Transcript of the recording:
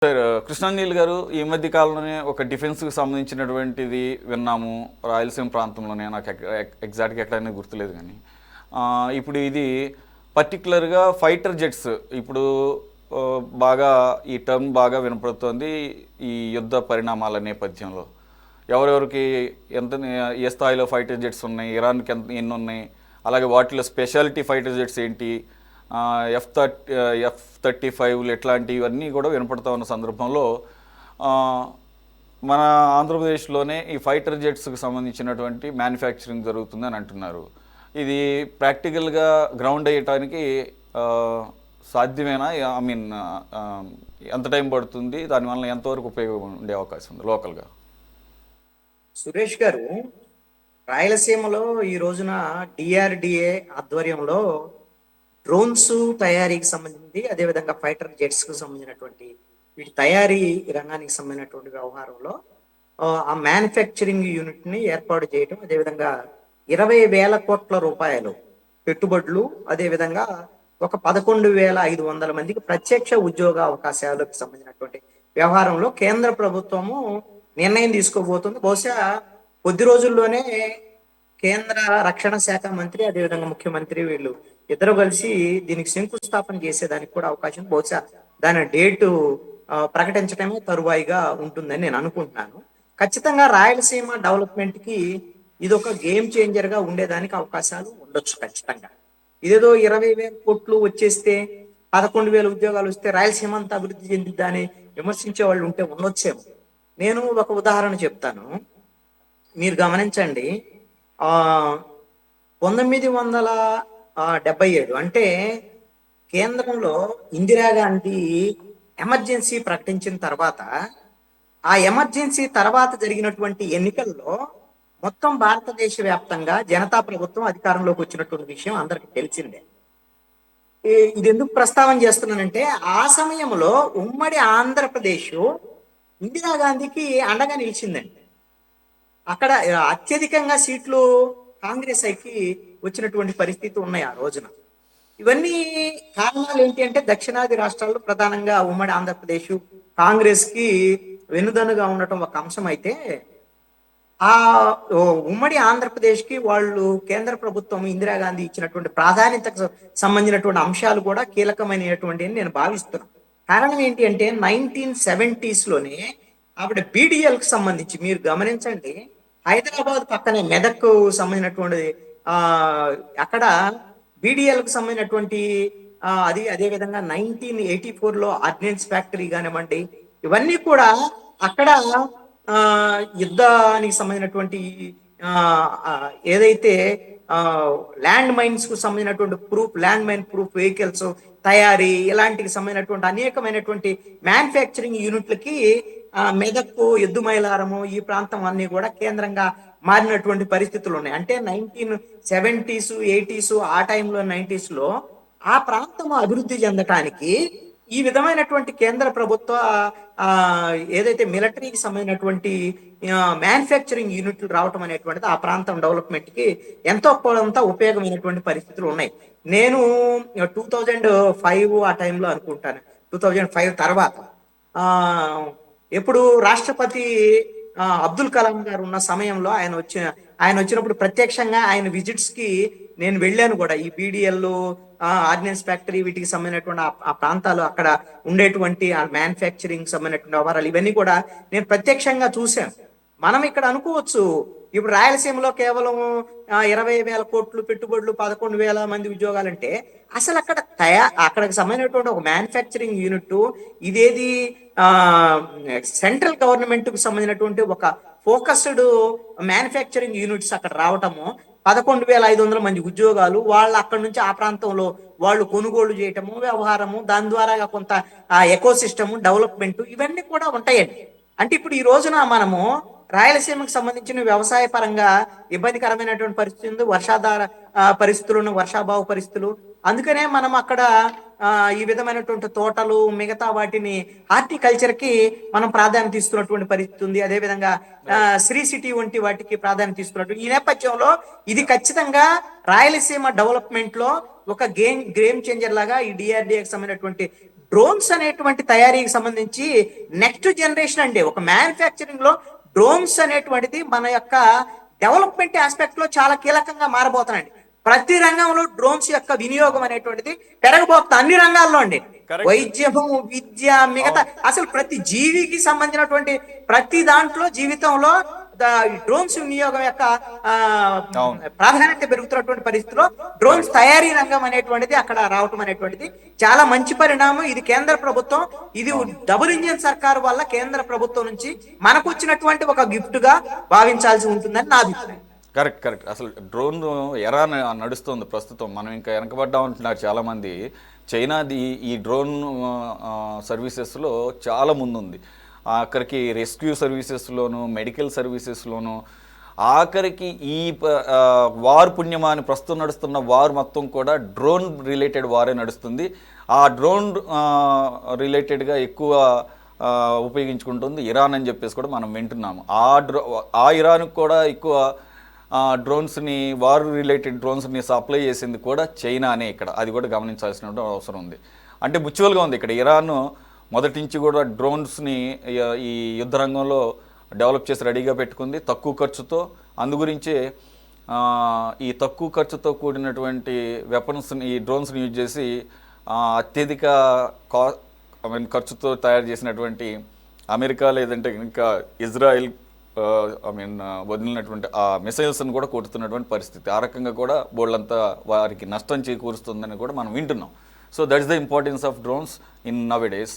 Sir Krishnanjali గారు ఈ మధ్య కాలంలోనే ఒక డిఫెన్స్కి సంబంధించినటువంటిది విన్నాము రాయలసీమ ప్రాంతంలోనే. నాకు ఎగ్జాక్ట్గా ఎక్కడైనా గుర్తులేదు కానీ ఇప్పుడు ఇది పర్టికులర్గా ఫైటర్ జెట్స్ ఇప్పుడు ఆ, బాగా ఈ టర్మ్ బాగా వినపడుతోంది ఈ యుద్ధ పరిణామాల నేపథ్యంలో. ఎవరెవరికి ఎంత ఏ స్థాయిలో ఫైటర్ జెట్స్ ఉన్నాయి, ఇరాన్కి ఎన్ని ఉన్నాయి, అలాగే వాటిలో స్పెషాలిటీ ఫైటర్ జెట్స్ ఏంటి, F-35 ఇట్లాంటివన్నీ కూడా వినపడతా ఉన్న సందర్భంలో ఆ, మన ఆంధ్రప్రదేశ్లోనే ఈ ఫైటర్ జెట్స్కి సంబంధించినటువంటి మ్యానుఫ్యాక్చరింగ్ జరుగుతుందని అంటున్నారు. ఇది ప్రాక్టికల్గా గ్రౌండ్ అయ్యటానికి ఆ, సాధ్యమేనా? ఐ మీన్ ఎంత టైం పడుతుంది, దానివల్ల ఎంతవరకు ఉపయోగం ఉండే అవకాశం ఉంది లోకల్గా? సురేష్ గారు, రాయలసీమలో ఈ రోజున డిఆర్డిఏ ఆధ్వర్యంలో డ్రోన్స్ తయారీకి సంబంధించి, అదేవిధంగా ఫైటర్ జెట్స్ కు సంబంధించినటువంటి వీటి తయారీ రంగానికి సంబంధించినటువంటి వ్యవహారంలో ఆ మ్యానుఫ్యాక్చరింగ్ యూనిట్ ని ఏర్పాటు చేయడం, అదేవిధంగా 20,000 కోట్ల రూపాయలు పెట్టుబడులు, అదేవిధంగా ఒక 11,500 మందికి ప్రత్యక్ష ఉద్యోగ అవకాశాలకు సంబంధించినటువంటి వ్యవహారంలో కేంద్ర ప్రభుత్వము నిర్ణయం తీసుకోబోతుంది. బహుశా కొద్ది రోజుల్లోనే కేంద్ర రక్షణ శాఖ మంత్రి, అదేవిధంగా ముఖ్యమంత్రి వీళ్ళు ఇద్దరు కలిసి దీనికి శంకుస్థాపన చేసేదానికి కూడా అవకాశం, బహుశా దాని డేటు ప్రకటించడమే తరువాయిగా ఉంటుందని నేను అనుకుంటున్నాను. ఖచ్చితంగా రాయలసీమ డెవలప్మెంట్ కి ఇది ఒక గేమ్ చేంజర్ గా ఉండేదానికి అవకాశాలు ఉండొచ్చు ఖచ్చితంగా. ఇదేదో 20,000 కోట్లు వచ్చేస్తే 11,000 ఉద్యోగాలు వస్తే రాయలసీమ అంతా అభివృద్ధి చెందిద్దా అని విమర్శించే వాళ్ళు ఉంటే ఉండొచ్చేమో. నేను ఒక ఉదాహరణ చెప్తాను, మీరు గమనించండి. ఆ 1977 అంటే కేంద్రంలో ఇందిరాగాంధీ ఎమర్జెన్సీ ప్రకటించిన తర్వాత, ఆ ఎమర్జెన్సీ తర్వాత జరిగినటువంటి ఎన్నికల్లో మొత్తం భారతదేశ వ్యాప్తంగా జనతా ప్రభుత్వం అధికారంలోకి వచ్చినటువంటి విషయం అందరికి తెలిసిందే. ఇది ఎందుకు ప్రస్తావన చేస్తున్నానంటే, ఆ సమయంలో ఉమ్మడి ఆంధ్రప్రదేశ్ ఇందిరాగాంధీకి అండగా నిలిచిందండి. అక్కడ అత్యధికంగా సీట్లు కాంగ్రెస్ ఐకి వచ్చినటువంటి పరిస్థితి ఉన్నాయి ఆ రోజున. ఇవన్నీ కారణాలు ఏంటి అంటే, దక్షిణాది రాష్ట్రాల్లో ప్రధానంగా ఉమ్మడి ఆంధ్రప్రదేశ్ కాంగ్రెస్ కి వెన్నుదన్నుగా ఉండటం ఒక అంశం అయితే, ఆ ఉమ్మడి ఆంధ్రప్రదేశ్ కి వాళ్ళు కేంద్ర ప్రభుత్వం ఇందిరాగాంధీ ఇచ్చినటువంటి ప్రాధాన్యతకు సంబంధించినటువంటి అంశాలు కూడా కీలకమైనటువంటి అని నేను భావిస్తున్నాను. కారణం ఏంటి అంటే, 1970s లోనే ఆవిడ బీడీఎల్ కి సంబంధించి మీరు గమనించండి, హైదరాబాద్ పక్కనే మెదక్ సంబంధించినటువంటి ఆ అక్కడ బీడీఎల్ కు సంబంధించినటువంటి అది అదే విధంగా 1984లో ఆర్డినెన్స్ ఫ్యాక్టరీ కానివ్వండి, ఇవన్నీ కూడా అక్కడ ఆ యుద్ధానికి సంబంధించినటువంటి ఆ ఆ, ఏదైతే ఆ ల్యాండ్ మైన్స్ కు సంబంధించినటువంటి ల్యాండ్ మైన్ ప్రూఫ్ వెహికల్స్ తయారీ, ఇలాంటికి సంబంధించినటువంటి అనేకమైనటువంటి మ్యానుఫ్యాక్చరింగ్ యూనిట్లకి మెదక్కు, ఎద్దుమైలారము ఈ ప్రాంతం అన్ని కూడా కేంద్రంగా మారినటువంటి పరిస్థితులు ఉన్నాయి. అంటే 1970s 80s ఆ టైంలో 90s ఆ ప్రాంతం అభివృద్ధి చెందటానికి ఈ విధమైనటువంటి కేంద్ర ప్రభుత్వ ఆ ఏదైతే మిలిటరీకి సంబంధించినటువంటి మ్యానుఫ్యాక్చరింగ్ యూనిట్లు రావటం అనేటువంటిది ఆ ప్రాంతం డెవలప్మెంట్ కి ఎంతో కొంత ఉపయోగమైనటువంటి పరిస్థితులు ఉన్నాయి. నేను 2005 ఆ టైంలో అనుకుంటాను, 2005 తర్వాత ఆ ఎప్పుడు రాష్ట్రపతి అబ్దుల్ కలాం గారు ఉన్న సమయంలో ఆయన వచ్చినప్పుడు ప్రత్యక్షంగా ఆయన విజిట్స్ కి నేను వెళ్ళాను కూడా. ఈ బీడీఎల్ ఆర్డినెన్స్ ఫ్యాక్టరీ వీటికి సంబంధించినటువంటి ఆ ప్రాంతాలు, అక్కడ ఉండేటువంటి ఆ మ్యానుఫ్యాక్చరింగ్ సంబంధించినటువంటి వ్యవహారాలు ఇవన్నీ కూడా నేను ప్రత్యక్షంగా చూశాను. మనం ఇక్కడ అనుకోవచ్చు, ఇప్పుడు రాయలసీమలో కేవలం 20,000 కోట్లు పెట్టుబడులు, 11,000 మంది ఉద్యోగాలంటే, అసలు అక్కడికి సంబంధించినటువంటి ఒక మ్యానుఫ్యాక్చరింగ్ యూనిట్ ఇదేది ఆ సెంట్రల్ గవర్నమెంట్ కు సంబంధించినటువంటి ఒక ఫోకస్డ్ మ్యానుఫ్యాక్చరింగ్ యూనిట్స్ అక్కడ రావటము, 11,500 మంది ఉద్యోగాలు, వాళ్ళు అక్కడ నుంచి ఆ ప్రాంతంలో వాళ్ళు కొనుగోలు చేయటము, వ్యవహారము, దాని ద్వారా కొంత ఎకో సిస్టమ్ డెవలప్మెంట్ ఇవన్నీ కూడా ఉంటాయండి. అంటే ఇప్పుడు ఈ రోజున మనము రాయలసీమకు సంబంధించిన వ్యవసాయ పరంగా ఇబ్బందికరమైనటువంటి పరిస్థితి ఉంది, వర్షాధార పరిస్థితులు ఉన్న వర్షాభావ పరిస్థితులు. అందుకనే మనం అక్కడ ఈ విధమైనటువంటి తోటలు, మిగతా వాటిని హార్టికల్చర్ కి మనం ప్రాధాన్యత ఇస్తున్నటువంటి పరిస్థితి ఉంది. అదేవిధంగా శ్రీ సిటీ వంటి వాటికి ప్రాధాన్యత ఇస్తున్నట్టు ఈ నేపథ్యంలో ఇది ఖచ్చితంగా రాయలసీమ డెవలప్మెంట్ లో ఒక గేమ్ చేంజర్ లాగా ఈ డిఆర్డిఏకి సంబంధించినటువంటి డ్రోన్స్ అనేటువంటి తయారీకి సంబంధించి నెక్స్ట్ జనరేషన్ అండి. ఒక మ్యానుఫ్యాక్చరింగ్ లో డ్రోన్స్ అనేటువంటిది మన యొక్క డెవలప్మెంట్ ఆస్పెక్ట్ లో చాలా కీలకంగా మారబోతున్నాయండి. ప్రతి రంగంలో డ్రోన్స్ యొక్క వినియోగం అనేటువంటిది పెరగబోతుంది, అన్ని రంగాల్లో అండి. Correct. వైద్యము, విద్య, మిగతా అసలు ప్రతి జీవికి సంబంధించినటువంటి ప్రతి దాంట్లో జీవితంలో డ్రోన్స్ వినియోగం యొక్క అవును. ప్రాధాన్యత పెరుగుతున్నటువంటి పరిస్థితిలో డ్రోన్స్ తయారీ రంగం అనేటువంటిది అక్కడ రావటం అనేటువంటిది చాలా మంచి పరిణామం. ఇది కేంద్ర ప్రభుత్వం, ఇది డబుల్ ఇంజిన్ సర్కారు వల్ల కేంద్ర ప్రభుత్వం నుంచి మనకు వచ్చినటువంటి ఒక గిఫ్ట్ గా భావించాల్సి ఉంటుందని నా అభిప్రాయం. Correct correct. అసలు డ్రోన్ ఎరా నడుస్తుంది ప్రస్తుతం. మనం ఇంకా వెనకబడ్డా ఉంటున్నారు చాలామంది. చైనాది ఈ డ్రోన్ సర్వీసెస్లో చాలా ముందుంది. ఆఖరికి రెస్క్యూ సర్వీసెస్లోను, మెడికల్ సర్వీసెస్లోను, ఆఖరికి ఈ వార్ పుణ్యమాని ప్రస్తుతం నడుస్తున్న వార్ మొత్తం కూడా డ్రోన్ రిలేటెడ్ వారే నడుస్తుంది. ఆ డ్రోన్ రిలేటెడ్గా ఎక్కువ ఉపయోగించుకుంటుంది ఇరాన్ అని చెప్పేసి కూడా మనం వింటున్నాము. ఆ ఇరాన్కి కూడా ఎక్కువ డ్రోన్స్ని, వార్ రిలేటెడ్ డ్రోన్స్ని సప్లై చేసింది కూడా చైనానే ఇక్కడ. అది కూడా గమనించాల్సిన అవసరం ఉంది. అంటే మ్యూచువల్గా ఉంది ఇక్కడ. ఇరాన్ మొదటి నుంచి కూడా డ్రోన్స్ని ఈ యుద్ధ రంగంలో డెవలప్ చేసి రెడీగా పెట్టుకుంది తక్కువ ఖర్చుతో. అందుగురించే ఈ తక్కువ ఖర్చుతో కూడినటువంటి వెపన్స్ని, ఈ డ్రోన్స్ని యూజ్ చేసి అత్యధిక ఖర్చుతో తయారు చేసినటువంటి అమెరికా లేదంటే ఇంకా ఇజ్రాయెల్ వదిలినటువంటి ఆ మిసైల్స్ని కూడా కొడుతున్నటువంటి పరిస్థితి. ఆ రకంగా కూడా బోళ్ళంతా వారికి నష్టం చేకూరుస్తుందని కూడా మనం వింటున్నాం. So that is the importance of drones in now days.